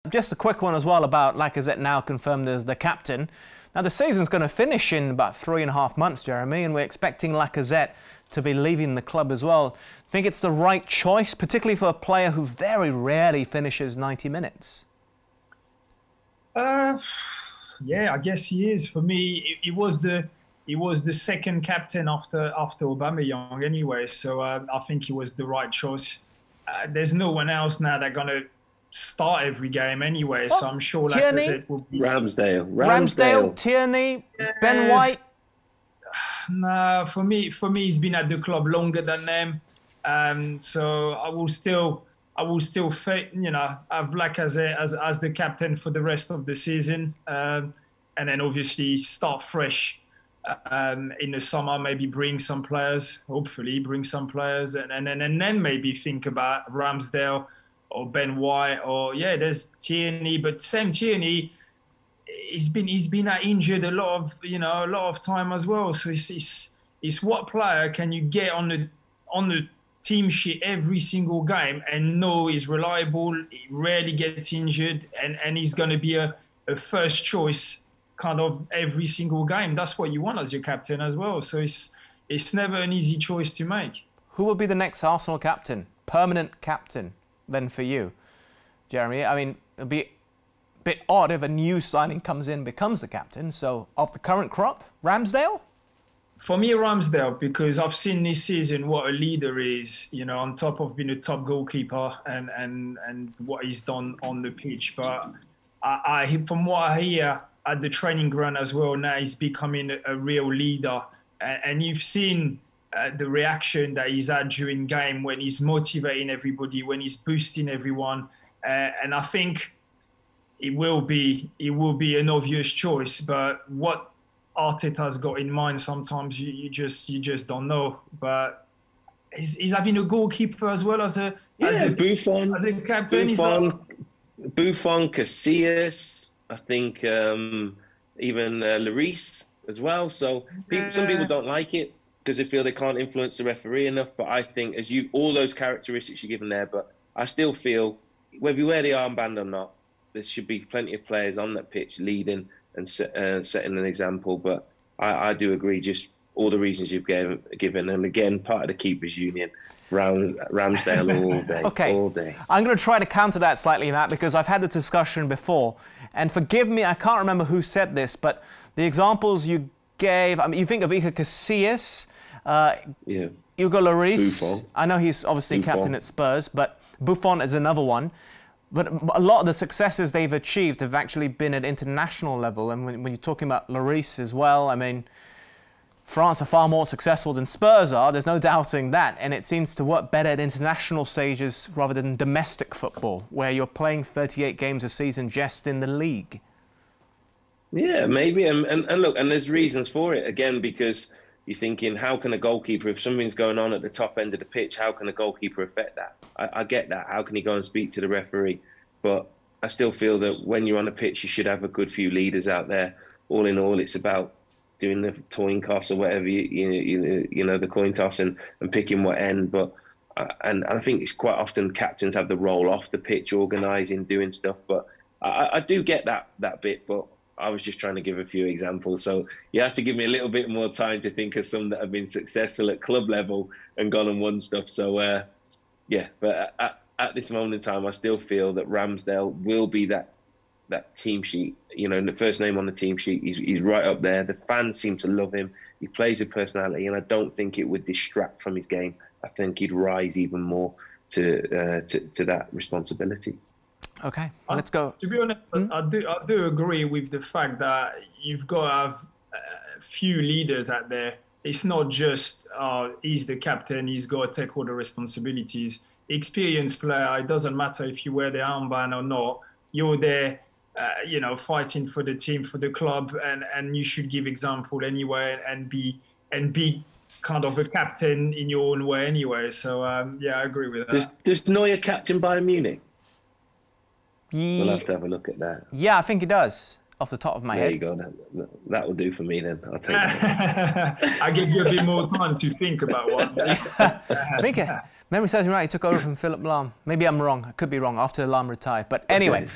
Just a quick one as well about Lacazette now confirmed as the captain. Now the season's going to finish in about 3.5 months, Jeremy, and we're expecting Lacazette to be leaving the club as well. Think it's the right choice, particularly for a player who very rarely finishes 90 minutes? Yeah, I guess he is. For me, he was the second captain after Aubameyang anyway, so I think he was the right choice. There's no one else now that's gonna start every game anyway, so I'm sure Lacazette will be. Ramsdale, Tierney, Ben White. No, for me, he's been at the club longer than them, so I will still, you know, have Lacazette as the captain for the rest of the season, and then obviously start fresh in the summer. Maybe bring some players, hopefully bring some players, and then maybe think about Ramsdale or Ben White, or yeah, there's Tierney, but same Tierney, he's been injured a lot of time as well. So it's what player can you get on the team sheet every single game and know he's reliable, he rarely gets injured, and he's going to be a first choice kind of every single game. That's what you want as your captain as well. So it's never an easy choice to make. Who will be the next Arsenal captain, permanent captain? Then for you, Jeremy? I mean, it'd be a bit odd if a new signing comes in, becomes the captain. So of the current crop, Ramsdale? For me, Ramsdale, because I've seen this season what a leader is, you know, on top of being a top goalkeeper and what he's done on the pitch. But from what I hear at the training ground as well, now he's becoming a real leader. And you've seen the reaction that he's had during game when he's motivating everybody, when he's boosting everyone, and I think it will be an obvious choice. But what Arteta's got in mind, sometimes you just don't know. But he's having a goalkeeper as well as a Buffon, as a captain. Buffon, Casillas, I think even Lloris as well. So some people don't like it because they feel they can't influence the referee enough. But I think all those characteristics you're given there, but I still feel whether you wear the armband or not, there should be plenty of players on that pitch leading and setting an example. But I do agree, just all the reasons you've given, and again, part of the keepers union, Ramsdale all day, okay. All day. I'm going to try to counter that slightly, Matt, because I've had the discussion before. And forgive me, I can't remember who said this, but the examples you gave, I mean, you think of Iker Casillas, Hugo Lloris. Buffon. I know he's obviously captain at Spurs, but Buffon is another one. But a lot of the successes they've achieved have actually been at international level. And when you're talking about Lloris as well, I mean, France are far more successful than Spurs are. There's no doubting that. And it seems to work better at international stages rather than domestic football, where you're playing 38 games a season just in the league. Yeah, maybe. And look, and there's reasons for it. Again, because you're thinking, how can a goalkeeper, if something's going on at the top end of the pitch, how can a goalkeeper affect that? I get that. How can he go and speak to the referee? But I still feel that when you're on a pitch, you should have a good few leaders out there. All in all, it's about doing the coin toss or whatever, you know, the coin toss and picking what end. But and I think it's quite often captains have the role off the pitch, organising, doing stuff. But I do get that bit, but I was just trying to give a few examples. So you have to give me a little bit more time to think of some that have been successful at club level and gone and won stuff. So, yeah, but at this moment in time, I still feel that Ramsdale will be that team sheet. You know, the first name on the team sheet, he's right up there. The fans seem to love him. He plays with personality, and I don't think it would distract from his game. I think he'd rise even more to that responsibility. Okay, let's go. To be honest, I do agree with the fact that you've got to have a few leaders out there. It's not just he's the captain, he's got to take all the responsibilities. Experienced player, it doesn't matter if you wear the armband or not. You're there, you know, fighting for the team, for the club, and you should give example anyway, and be kind of a captain in your own way anyway. So yeah, I agree with that. Does Neuer captain Bayern Munich? We'll have to have a look at that. Yeah, I think he does, off the top of my head. There you go. That will do for me then. I'll take that. I give you a bit more time to think about one. I think, memory serves me right, he took over from Philip Lahm. Maybe I'm wrong. I could be wrong, after Lahm retired. But anyway,